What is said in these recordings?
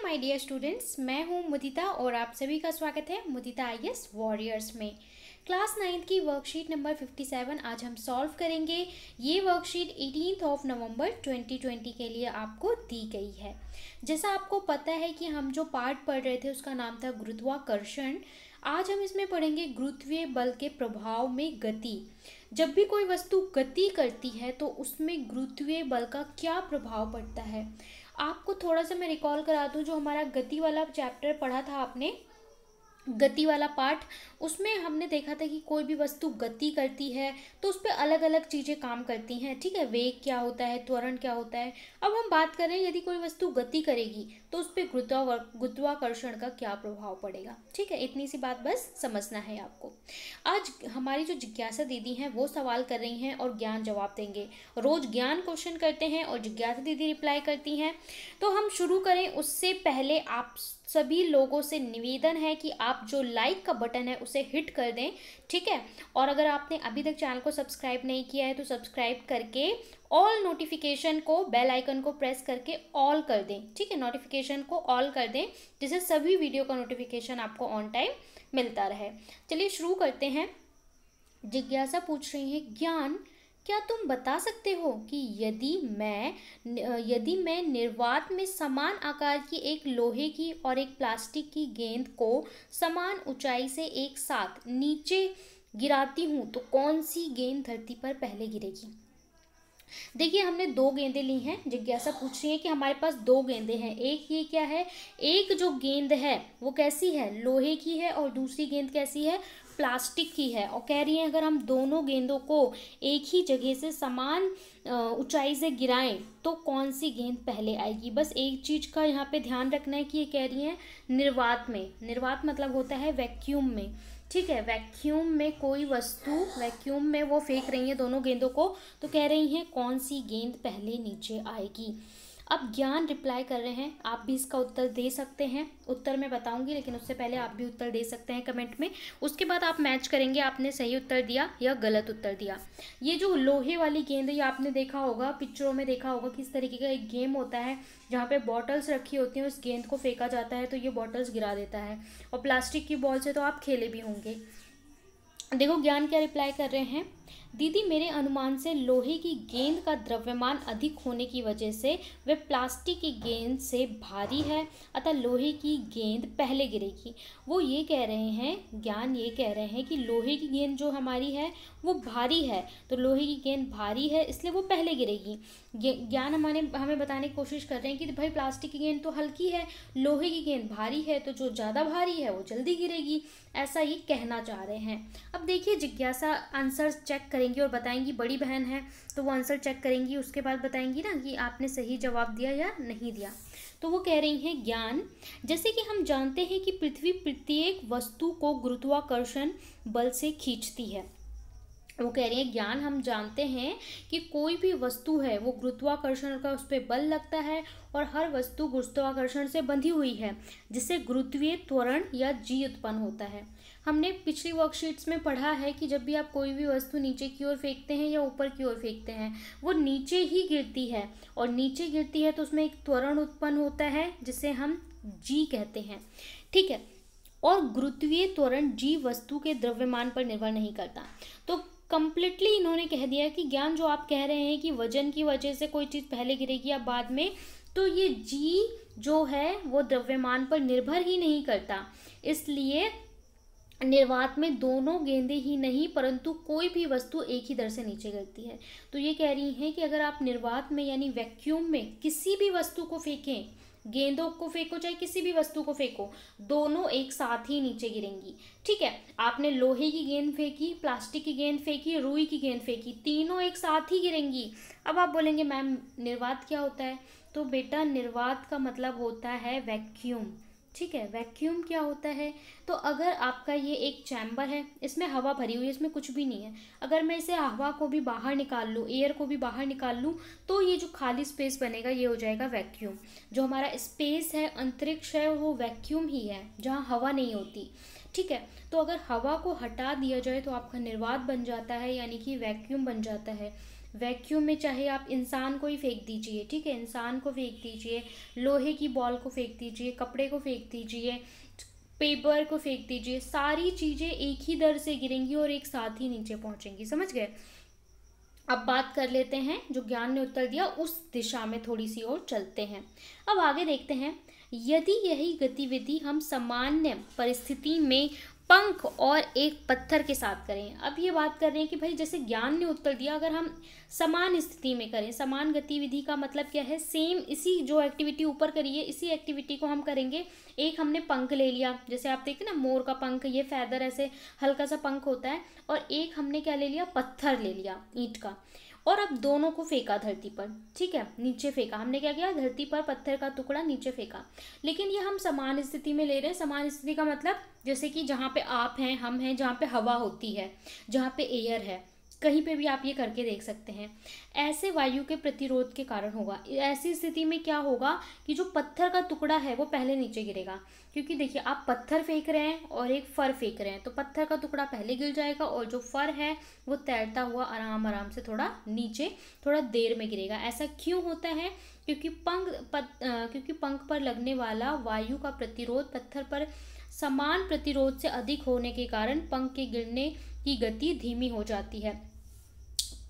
My dear students, मैं हूं मुदिता और आप सभी का स्वागत है मुदिता आईएएस वॉरियर्स में। क्लास 9th की वर्कशीट नंबर 57 आज हम सॉल्व करेंगे। ये वर्कशीट 18 नवंबर 2020 के लिए आपको दी गई है। जैसा आपको पता है कि हम जो पार्ट पढ़ रहे थे उसका नाम था गुरुत्वाकर्षण। आज हम इसमें पढ़ेंगे गुरुत्वीय बल के प्रभाव में गति। जब भी कोई वस्तु गति करती है तो उसमें गुरुत्वीय बल का क्या प्रभाव पड़ता है। आपको थोड़ा सा मैं रिकॉल करा दूं, जो हमारा गति वाला चैप्टर पढ़ा था आपने, गति वाला पार्ट, उसमें हमने देखा था कि कोई भी वस्तु गति करती है तो उस पर अलग अलग चीज़ें काम करती हैं। ठीक है, वेग क्या होता है, त्वरण क्या होता है। अब हम बात करें यदि कोई वस्तु गति करेगी तो उस पर गुरुत्वाकर्षण का क्या प्रभाव पड़ेगा। ठीक है, इतनी सी बात बस समझना है आपको। आज हमारी जो जिज्ञासा दीदी हैं वो सवाल कर रही हैं और ज्ञान जवाब देंगे। रोज ज्ञान क्वेश्चन करते हैं और जिज्ञासा दीदी रिप्लाई करती हैं। तो हम शुरू करें उससे पहले आप सभी लोगों से निवेदन है कि आप जो लाइक का बटन है उसे हिट कर दें। ठीक है, और अगर आपने अभी तक चैनल को सब्सक्राइब नहीं किया है तो सब्सक्राइब करके ऑल नोटिफिकेशन को, बेल आइकन को प्रेस करके ऑल कर दें। ठीक है, नोटिफिकेशन को ऑल कर दें जिससे सभी वीडियो का नोटिफिकेशन आपको ऑन टाइम मिलता रहे। चलिए शुरू करते हैं। जिज्ञासा पूछ रही है, ज्ञान क्या तुम बता सकते हो कि यदि मैं निर्वात में समान आकार की एक लोहे की और एक प्लास्टिक की गेंद को समान ऊंचाई से एक साथ नीचे गिराती हूँ तो कौन सी गेंद धरती पर पहले गिरेगी। देखिए, हमने दो गेंदें ली हैं। जिज्ञासा पूछ रही है कि हमारे पास दो गेंदें हैं। एक ये क्या है, एक जो गेंद है वो कैसी है, लोहे की है, और दूसरी गेंद कैसी है, प्लास्टिक की है। और कह रही है अगर हम दोनों गेंदों को एक ही जगह से समान ऊंचाई से गिराएं तो कौन सी गेंद पहले आएगी। बस एक चीज़ का यहाँ पे ध्यान रखना है कि ये कह रही है निर्वात में। निर्वात मतलब होता है वैक्यूम में। ठीक है, वैक्यूम में कोई वस्तु, वैक्यूम में वो फेंक रही है दोनों गेंदों को, तो कह रही हैं कौन सी गेंद पहले नीचे आएगी। अब ज्ञान रिप्लाई कर रहे हैं, आप भी इसका उत्तर दे सकते हैं। उत्तर मैं बताऊंगी लेकिन उससे पहले आप भी उत्तर दे सकते हैं कमेंट में। उसके बाद आप मैच करेंगे आपने सही उत्तर दिया या गलत उत्तर दिया। ये जो लोहे वाली गेंद है, ये आपने देखा होगा, पिक्चरों में देखा होगा किस तरीके का एक गेम होता है जहाँ पे बॉटल्स रखी होती हैं, उस गेंद को फेंका जाता है तो ये बॉटल्स गिरा देता है। और प्लास्टिक की बॉल से तो आप खेले भी होंगे। देखो ज्ञान क्या रिप्लाई कर रहे हैं, दीदी मेरे अनुमान से लोहे की गेंद का द्रव्यमान अधिक होने की वजह से वह प्लास्टिक की गेंद से भारी है, अतः लोहे की गेंद पहले गिरेगी। वो ये कह रहे हैं, ज्ञान ये कह रहे हैं कि लोहे की गेंद जो हमारी है वो भारी है, तो लोहे की गेंद भारी है इसलिए वो पहले गिरेगी। ज्ञान हमें बताने की कोशिश कर रहे हैं कि भाई प्लास्टिक की गेंद तो हल्की है, लोहे की गेंद भारी है, तो जो ज़्यादा भारी है वो जल्दी गिरेगी, ऐसा ही कहना चाह रहे हैं। अब देखिए, जिज्ञासा आंसर चेक करेंगी और बताएंगी, बड़ी बहन है तो वो आंसर चेक करेंगी, उसके बाद बताएंगी ना कि आपने सही जवाब दिया या नहीं दिया। तो वो कह रही हैं, ज्ञान जैसे कि हम जानते हैं कि पृथ्वी प्रत्येक वस्तु को गुरुत्वाकर्षण बल से खींचती है। वो कह रही है ज्ञान हम जानते हैं कि कोई भी वस्तु है वो गुरुत्वाकर्षण का उस पर बल लगता है और हर वस्तु गुरुत्वाकर्षण से बंधी हुई है जिससे गुरुत्वीय त्वरण या जी उत्पन्न होता है। हमने पिछली वर्कशीट्स में पढ़ा है कि जब भी आप कोई भी वस्तु नीचे की ओर फेंकते हैं या ऊपर की ओर फेंकते हैं वो नीचे ही गिरती है, और नीचे गिरती है तो उसमें एक त्वरण उत्पन्न होता है जिसे हम जी कहते हैं। ठीक है, और गुरुत्वीय त्वरण जी वस्तु के द्रव्यमान पर निर्भर नहीं करता। तो कंप्लीटली इन्होंने कह दिया कि ज्ञान जो आप कह रहे हैं कि वजन की वजह से कोई चीज़ पहले गिरेगी या बाद में, तो ये जी जो है वो द्रव्यमान पर निर्भर ही नहीं करता। इसलिए निर्वात में दोनों गेंदें ही नहीं परंतु कोई भी वस्तु एक ही दर से नीचे गिरती है। तो ये कह रही हैं कि अगर आप निर्वात में यानी वैक्यूम में किसी भी वस्तु को फेंकें, गेंदों को फेंको चाहे किसी भी वस्तु को फेंको, दोनों एक साथ ही नीचे गिरेंगी। ठीक है, आपने लोहे की गेंद फेंकी, प्लास्टिक की गेंद फेंकी, रुई की गेंद फेंकी, तीनों एक साथ ही गिरेंगी। अब आप बोलेंगे मैम निर्वात क्या होता है, तो बेटा निर्वात का मतलब होता है वैक्यूम। ठीक है, वैक्यूम क्या होता है, तो अगर आपका ये एक चैम्बर है, इसमें हवा भरी हुई है, इसमें कुछ भी नहीं है, अगर मैं इसे हवा को भी बाहर निकाल लूँ, एयर को भी बाहर निकाल लूँ, तो ये जो खाली स्पेस बनेगा ये हो जाएगा वैक्यूम। जो हमारा स्पेस है, अंतरिक्ष है, वो वैक्यूम ही है जहाँ हवा नहीं होती। ठीक है, तो अगर हवा को हटा दिया जाए तो आपका निर्वात बन जाता है यानी कि वैक्यूम बन जाता है। वैक्यूम में चाहे आप इंसान को ही फेंक दीजिए, ठीक है, इंसान को फेंक दीजिए, लोहे की बॉल को फेंक दीजिए, कपड़े को फेंक दीजिए, पेपर को फेंक दीजिए, सारी चीज़ें एक ही दर से गिरेंगी और एक साथ ही नीचे पहुंचेंगी। समझ गए? अब बात कर लेते हैं, जो ज्ञान ने उत्तर दिया उस दिशा में थोड़ी सी और चलते हैं। अब आगे देखते हैं, यदि यही गतिविधि हम सामान्य परिस्थिति में पंख और एक पत्थर के साथ करें। अब ये बात कर रहे हैं कि भाई जैसे ज्ञान ने उत्तर दिया, अगर हम समान स्थिति में करें, समान गतिविधि का मतलब क्या है, सेम इसी जो एक्टिविटी ऊपर करी है इसी एक्टिविटी को हम करेंगे। एक हमने पंख ले लिया, जैसे आप देखते ना मोर का पंख, ये फैदर ऐसे हल्का सा पंख होता है, और एक हमने क्या ले लिया, पत्थर ले लिया ईंट का, और अब दोनों को फेंका धरती पर, ठीक है, नीचे फेंका। हमने क्या किया, धरती पर पत्थर का टुकड़ा नीचे फेंका, लेकिन ये हम समान स्थिति में ले रहे हैं। समान स्थिति का मतलब जैसे कि जहाँ पे आप हैं, हम हैं, जहाँ पे हवा होती है, जहाँ पे एयर है, कहीं पे भी आप ये करके देख सकते हैं। ऐसे वायु के प्रतिरोध के कारण होगा। ऐसी स्थिति में क्या होगा कि जो पत्थर का टुकड़ा है वो पहले नीचे गिरेगा, क्योंकि देखिए आप पत्थर फेंक रहे हैं और एक फर फेंक रहे हैं, तो पत्थर का टुकड़ा पहले गिर जाएगा और जो फर है वो तैरता हुआ आराम आराम से थोड़ा नीचे थोड़ा देर में गिरेगा। ऐसा क्यों होता है? क्योंकि पंख पर लगने वाला वायु का प्रतिरोध पत्थर पर समान प्रतिरोध से अधिक होने के कारण पंख के गिरने की गति धीमी हो जाती है।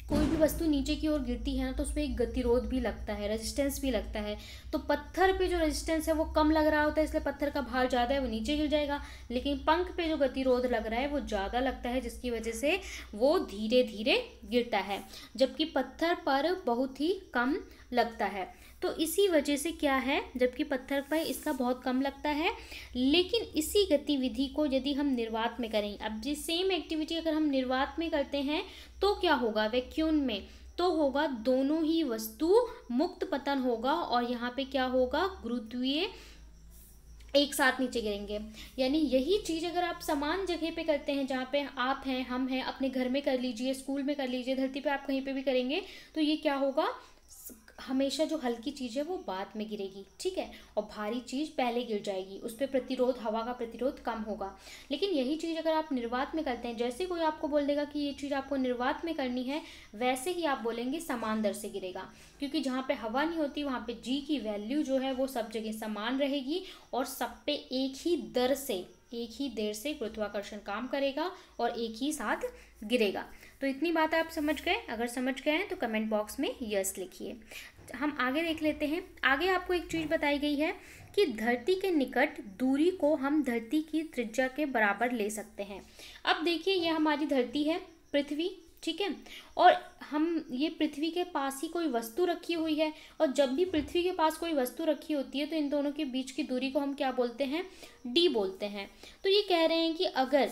कोई भी वस्तु नीचे की ओर गिरती है ना, तो उसमें एक गतिरोध भी लगता है, रेजिस्टेंस भी लगता है। तो पत्थर पे जो रेजिस्टेंस है वो कम लग रहा होता है, इसलिए पत्थर का भार ज़्यादा है, वो नीचे गिर जाएगा। लेकिन पंख पे जो गतिरोध लग रहा है वो ज़्यादा लगता है, जिसकी वजह से वो धीरे धीरे गिरता है, जबकि पत्थर पर बहुत ही कम लगता है। तो इसी वजह से क्या है, जबकि पत्थर पर इसका बहुत कम लगता है, लेकिन इसी गतिविधि को यदि हम निर्वात में करें, अब जिस सेम एक्टिविटी अगर हम निर्वात में करते हैं तो क्या होगा, वैक्यूम में तो होगा दोनों ही वस्तु मुक्त पतन होगा, और यहाँ पे क्या होगा, गुरुत्वीय एक साथ नीचे गिरेंगे। यानी यही चीज़ अगर आप समान जगह पे करते हैं, जहाँ पे आप हैं, हम हैं, अपने घर में कर लीजिए, स्कूल में कर लीजिए, धरती पे आप कहीं पे भी करेंगे, तो ये क्या होगा, हमेशा जो हल्की चीज़ है वो बाद में गिरेगी, ठीक है, और भारी चीज़ पहले गिर जाएगी, उस पर प्रतिरोध, हवा का प्रतिरोध कम होगा। लेकिन यही चीज़ अगर आप निर्वात में करते हैं, जैसे कोई आपको बोल देगा कि ये चीज़ आपको निर्वात में करनी है, वैसे ही आप बोलेंगे समान दर से गिरेगा, क्योंकि जहाँ पे हवा नहीं होती वहाँ पे जी की वैल्यू जो है वो सब जगह समान रहेगी, और सब पे एक ही देर से गुरुत्वाकर्षण काम करेगा और एक ही साथ गिरेगा। तो इतनी बात आप समझ गए? अगर समझ गए हैं तो कमेंट बॉक्स में यस लिखिए। हम आगे देख लेते हैं। आगे आपको एक चीज़ बताई गई है कि धरती के निकट दूरी को हम धरती की त्रिज्या के बराबर ले सकते हैं। अब देखिए ये हमारी धरती है, पृथ्वी, ठीक है, और हम ये पृथ्वी के पास ही कोई वस्तु रखी हुई है, और जब भी पृथ्वी के पास कोई वस्तु रखी होती है तो इन दोनों के बीच की दूरी को हम क्या बोलते हैं, डी बोलते हैं। तो ये कह रहे हैं कि अगर,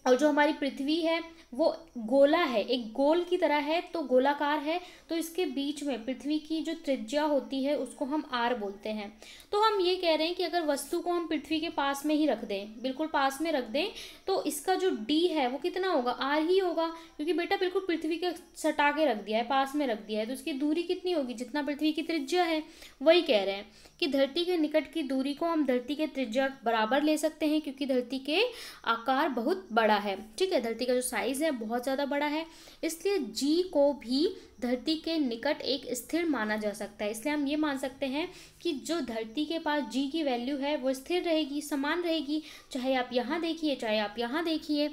और जो हमारी पृथ्वी है वो गोला है, एक गोल की तरह है, तो गोलाकार है, तो इसके बीच में पृथ्वी की जो त्रिज्या होती है उसको हम आर बोलते हैं। तो हम ये कह रहे हैं कि अगर वस्तु को हम पृथ्वी के पास में ही रख दें, बिल्कुल पास में रख दें, तो इसका जो डी है वो कितना होगा, आर ही होगा, क्योंकि बेटा बिल्कुल पृथ्वी के सटा के रख दिया है, पास में रख दिया है, तो उसकी दूरी कितनी होगी, जितना पृथ्वी की त्रिज्या है। वही कह रहे हैं कि धरती के निकट की दूरी को हम धरती के त्रिज्या बराबर ले सकते हैं, क्योंकि धरती के आकार बहुत बड़ा है, ठीक है, धरती का जो साइज है बहुत ज़्यादा बड़ा है, इसलिए जी को भी धरती के निकट एक स्थिर माना जा सकता है। इसलिए हम ये मान सकते हैं कि जो धरती के पास जी की वैल्यू है वो स्थिर रहेगी, समान रहेगी, चाहे आप यहाँ देखिए चाहे आप यहाँ देखिए।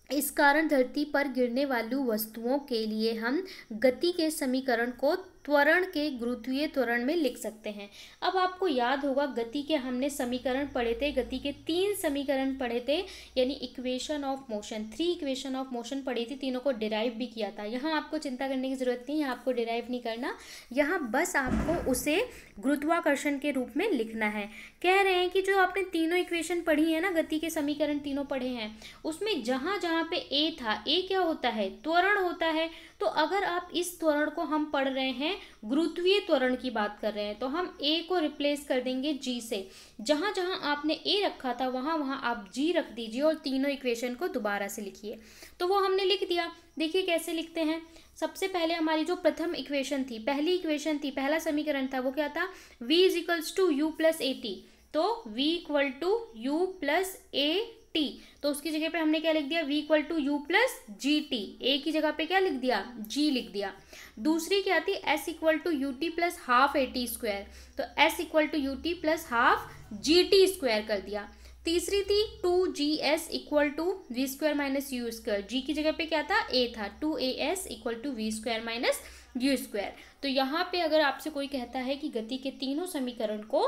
इस कारण धरती पर गिरने वाली वस्तुओं के लिए हम गति के समीकरण को त्वरण के गुरुत्वीय त्वरण में लिख सकते हैं। अब आपको याद होगा गति के हमने समीकरण पढ़े थे, गति के 3 समीकरण पढ़े थे, यानी equation of motion, 3 equation of motion पढ़ी थी, तीनों को डिराइव भी किया था। यहाँ आपको चिंता करने की जरूरत नहीं, यहाँ आपको डिराइव नहीं करना, यहाँ बस आपको उसे गुरुत्वाकर्षण के रूप में लिखना है। कह रहे हैं कि जो आपने तीनों इक्वेशन पढ़ी है ना, गति के समीकरण तीनों पढ़े हैं, उसमें जहाँ जहाँ पे ए था, ए क्या होता है, त्वरण होता है। तो अगर आप इस त्वरण को हम पढ़ रहे हैं, गुरुत्वीय त्वरण की बात कर रहे हैं, तो हम ए को रिप्लेस कर देंगे जी से। जहां जहां आपने ए रखा था वहां वहां आप जी रख दीजिए और तीनों इक्वेशन को दोबारा से लिखिए। तो वो हमने लिख दिया। देखिए कैसे लिखते हैं। सबसे पहले हमारी जो प्रथम इक्वेशन थी, पहली इक्वेशन थी, पहला समीकरण था, वो क्या था, v is equals to you plus A T. तो v equal to you plus A T, तो उसकी जगह पे हमने क्या लिख दिया, v equal to you plus ji t, a की जगह पे क्या लिख दिया, g लिख दिया। दूसरी क्या थी, s equal to U T plus half A T square, तो s equal to U T plus half G T square कर दिया। तीसरी थी 2gs equal to V square minus U square, जी की जगह पे क्या था, a था, 2as equal to V square minus U square. तो यहाँ पे अगर आपसे कोई कहता है कि गति के तीनों समीकरण को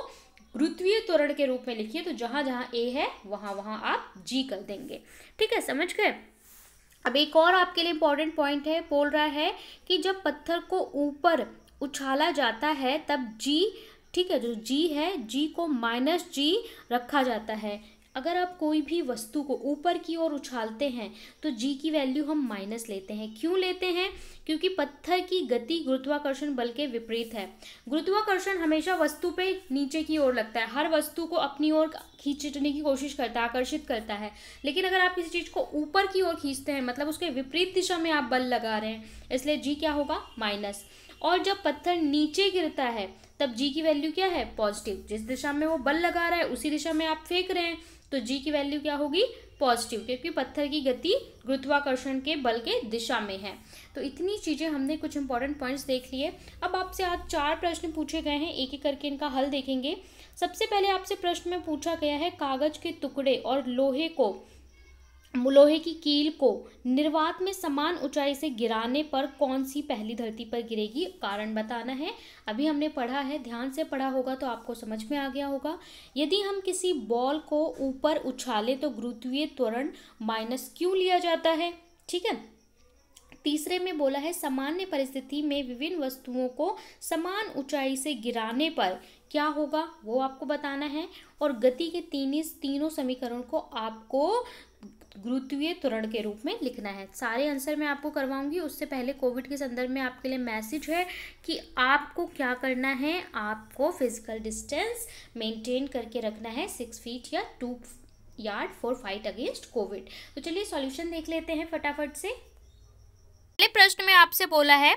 गुरुत्वीय त्वरण के रूप में लिखिए, तो जहां जहां a है वहां वहां आप g कर देंगे। ठीक है, समझ गए। अब एक और आपके लिए इंपॉर्टेंट पॉइंट है, बोल रहा है कि जब पत्थर को ऊपर उछाला जाता है तब g, ठीक है, जो g है, g को माइनस जी रखा जाता है। अगर आप कोई भी वस्तु को ऊपर की ओर उछालते हैं तो g की वैल्यू हम माइनस लेते हैं। क्यों लेते हैं, क्योंकि पत्थर की गति गुरुत्वाकर्षण बल के विपरीत है। गुरुत्वाकर्षण हमेशा वस्तु पे नीचे की ओर लगता है, हर वस्तु को अपनी ओर खींचने की कोशिश करता है, आकर्षित करता है। लेकिन अगर आप किसी चीज को ऊपर की ओर खींचते हैं, मतलब उसके विपरीत दिशा में आप बल लगा रहे हैं, इसलिए g क्या होगा, माइनस। और जब पत्थर नीचे गिरता है तब g की वैल्यू क्या है, पॉजिटिव। जिस दिशा में वो बल लगा रहा है उसी दिशा में आप फेंक रहे हैं, तो g की वैल्यू क्या होगी, पॉजिटिव, क्योंकि पत्थर की गति गुरुत्वाकर्षण के बल के दिशा में है। तो इतनी चीजें हमने, कुछ इंपॉर्टेंट पॉइंट्स देख लिए। अब आपसे आज 4 प्रश्न पूछे गए हैं, एक एक करके इनका हल देखेंगे। सबसे पहले आपसे प्रश्न में पूछा गया है, कागज के टुकड़े और लोहे की कील को निर्वात में समान ऊंचाई से गिराने पर कौन सी पहली धरती पर गिरेगी, कारण बताना है। अभी हमने पढ़ा है, ध्यान से पढ़ा होगा तो आपको समझ में आ गया होगा। यदि हम किसी बॉल को ऊपर उछाले तो गुरुत्वीय त्वरण माइनस क्यू लिया जाता है। ठीक है। तीसरे में बोला है, सामान्य परिस्थिति में विभिन्न वस्तुओं को समान ऊंचाई से गिराने पर क्या होगा, वो आपको बताना है। और गति के तीनों समीकरण को आपको गुरुत्वीय त्वरण के रूप में लिखना है। सारे आंसर मैं आपको करवाऊंगी, उससे पहले कोविड के संदर्भ में आपके लिए मैसेज है कि आपको क्या करना है, आपको फिजिकल डिस्टेंस मेंटेन करके रखना है 6 फीट या 2 yard for fight against Covid. तो चलिए सॉल्यूशन देख लेते हैं फटाफट से। पहले प्रश्न में आपसे बोला है,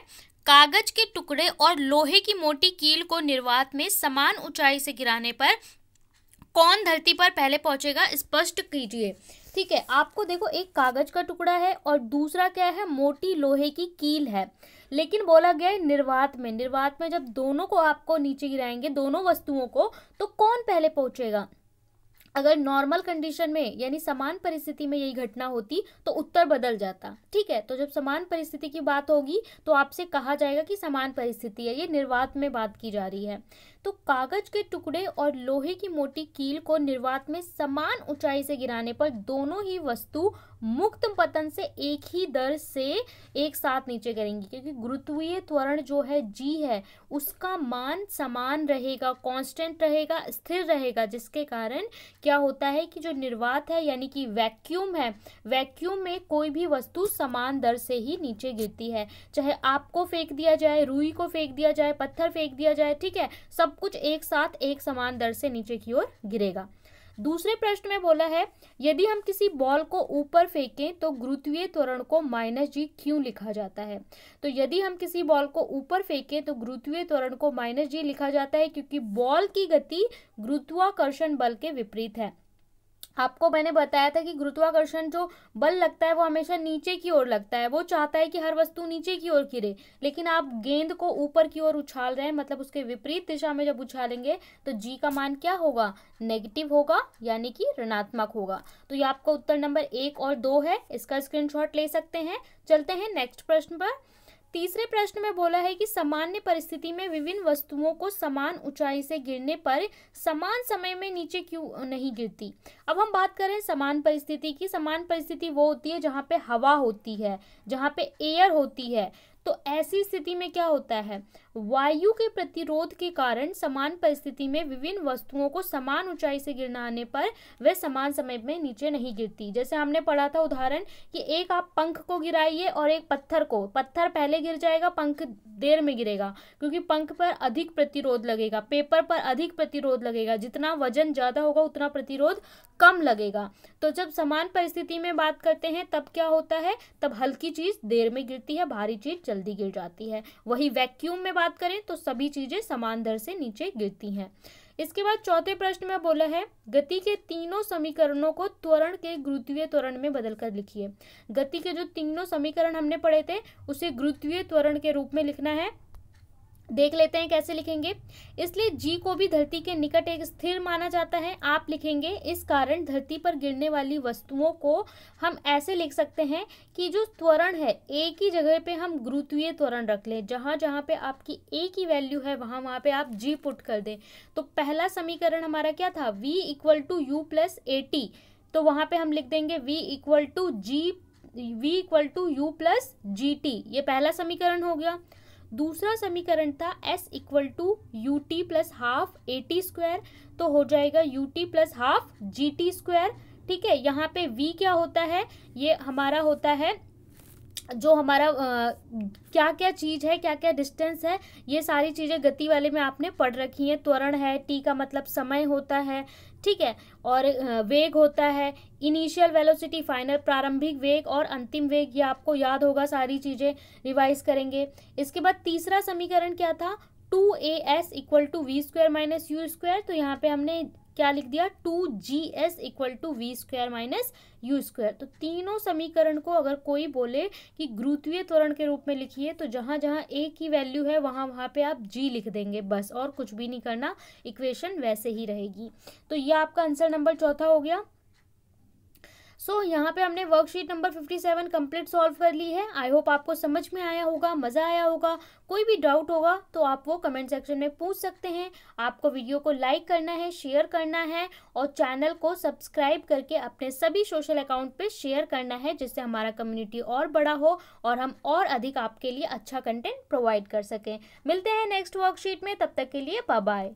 कागज के टुकड़े और लोहे की मोटी कील को निर्वात में समान ऊंचाई से गिराने पर कौन धरती पर पहले पहुंचेगा, स्पष्ट कीजिए। ठीक है, आपको देखो, एक कागज का टुकड़ा है और दूसरा क्या है, मोटी लोहे की कील है। लेकिन बोला गया है निर्वात में जब दोनों को आपको नीचे गिराएंगे, दोनों वस्तुओं को, तो कौन पहले पहुंचेगा। अगर नॉर्मल कंडीशन में यानी समान परिस्थिति में यही घटना होती तो उत्तर बदल जाता। ठीक है, तो जब समान परिस्थिति की बात होगी तो आपसे कहा जाएगा कि समान परिस्थिति है, ये निर्वात में बात की जा रही है। तो कागज के टुकड़े और लोहे की मोटी कील को निर्वात में समान ऊंचाई से गिराने पर दोनों ही वस्तु मुक्त पतन से एक ही दर से एक साथ नीचे गिरेंगी, क्योंकि गुरुत्वीय त्वरण जो है g है उसका मान समान रहेगा, कांस्टेंट रहेगा, स्थिर रहेगा, जिसके कारण क्या होता है कि जो निर्वात है यानी कि वैक्यूम है, वैक्यूम में कोई भी वस्तु समान दर से ही नीचे गिरती है। चाहे आपको फेंक दिया जाए, रुई को फेंक दिया जाए, पत्थर फेंक दिया जाए, ठीक है, सब कुछ एक साथ एक समान दर से नीचे की ओर गिरेगा। दूसरे प्रश्न में बोला है, यदि हम किसी बॉल को ऊपर फेंकें तो गुरुत्वीय त्वरण को माइनस जी क्यों लिखा जाता है। तो यदि हम किसी बॉल को ऊपर फेंकें तो गुरुत्वीय त्वरण को माइनस जी लिखा जाता है, क्योंकि बॉल की गति गुरुत्वाकर्षण बल के विपरीत है। आपको मैंने बताया था कि गुरुत्वाकर्षण जो बल लगता है वो हमेशा नीचे की ओर लगता है, वो चाहता है कि हर वस्तु नीचे की ओर गिरे। लेकिन आप गेंद को ऊपर की ओर उछाल रहे हैं, मतलब उसके विपरीत दिशा में जब उछालेंगे तो जी का मान क्या होगा, नेगेटिव होगा, यानी कि ऋणात्मक होगा। तो ये आपका उत्तर नंबर 1 और 2 है, इसका स्क्रीनशॉट ले सकते हैं। चलते हैं नेक्स्ट प्रश्न पर। तीसरे प्रश्न में बोला है कि सामान्य परिस्थिति में विभिन्न वस्तुओं को समान ऊंचाई से गिरने पर समान समय में नीचे क्यों नहीं गिरती। अब हम बात करें समान परिस्थिति की। समान परिस्थिति वो होती है जहाँ पे हवा होती है, जहाँ पे एयर होती है। तो ऐसी स्थिति में क्या होता है, वायु के प्रतिरोध के कारण समान परिस्थिति में विभिन्न वस्तुओं को समान ऊंचाई से गिराने पर वे समान समय में नीचे नहीं गिरती। जैसे हमने पढ़ा था उदाहरण कि एक आप पंख को गिराइए और एक पत्थर को, पत्थर पहले गिर जाएगा, पंख देर में गिरेगा, क्योंकि पंख पर अधिक प्रतिरोध लगेगा, पेपर पर अधिक प्रतिरोध लगेगा। जितना वजन ज्यादा होगा उतना प्रतिरोध कम लगेगा। तो जब समान परिस्थिति में बात करते हैं तब क्या होता है, तब हल्की चीज देर में गिरती है, भारी चीज जल्दी गिर जाती है। वही वैक्यूम में बात करें तो सभी चीजें समान दर से नीचे गिरती हैं। इसके बाद चौथे प्रश्न में बोला है गति के तीनों समीकरणों को त्वरण के गुरुत्वीय त्वरण में बदलकर लिखिए। गति के जो तीनों समीकरण हमने पढ़े थे उसे गुरुत्वीय त्वरण के रूप में लिखना है। देख लेते हैं कैसे लिखेंगे। इसलिए जी को भी धरती के निकट एक स्थिर माना जाता है। आप लिखेंगे इस कारण धरती पर गिरने वाली वस्तुओं को हम ऐसे लिख सकते हैं कि जो त्वरण है एक ही जगह पे हम गुरुत्वीय त्वरण रख लें। जहाँ जहाँ पे आपकी ए की वैल्यू है वहाँ वहाँ पे आप जी पुट कर दें। तो पहला समीकरण हमारा क्या था, v equal to you plus A T, तो वहाँ पे हम लिख देंगे v equal to you plus ji T. ये पहला समीकरण हो गया। दूसरा समीकरण था s equal to U T plus half A T square, तो हो जाएगा U T plus half G T square. ठीक है, यहाँ पे v क्या होता है, ये हमारा होता है जो हमारा क्या क्या चीज़ है, क्या क्या डिस्टेंस है, ये सारी चीज़ें गति वाले में आपने पढ़ रखी हैं। त्वरण है, टी का मतलब समय होता है, ठीक है, और वेग होता है, इनिशियल वेलोसिटी फाइनल प्रारंभिक वेग और अंतिम वेग, ये आपको याद होगा, सारी चीज़ें रिवाइज करेंगे। इसके बाद तीसरा समीकरण क्या था, 2as equal to V square minus U square, तो यहाँ पे हमने क्या लिख दिया, 2gs equal to V square minus U square. तो तीनों समीकरण को अगर कोई बोले कि गुरुत्वीय त्वरण के रूप में लिखिए तो जहाँ जहाँ ए की वैल्यू है वहाँ वहाँ पे आप जी लिख देंगे बस, और कुछ भी नहीं करना, इक्वेशन वैसे ही रहेगी। तो ये आपका आंसर नंबर चौथा हो गया। यहाँ पे हमने वर्कशीट नंबर 57 कंप्लीट सॉल्व कर ली है। आई होप आपको समझ में आया होगा, मज़ा आया होगा। कोई भी डाउट होगा तो आप वो कमेंट सेक्शन में पूछ सकते हैं। आपको वीडियो को लाइक करना है, शेयर करना है और चैनल को सब्सक्राइब करके अपने सभी सोशल अकाउंट पे शेयर करना है, जिससे हमारा कम्युनिटी और बड़ा हो और हम और अधिक आपके लिए अच्छा कंटेंट प्रोवाइड कर सकें। मिलते हैं नेक्स्ट वर्कशीट में, तब तक के लिए बाय बाय।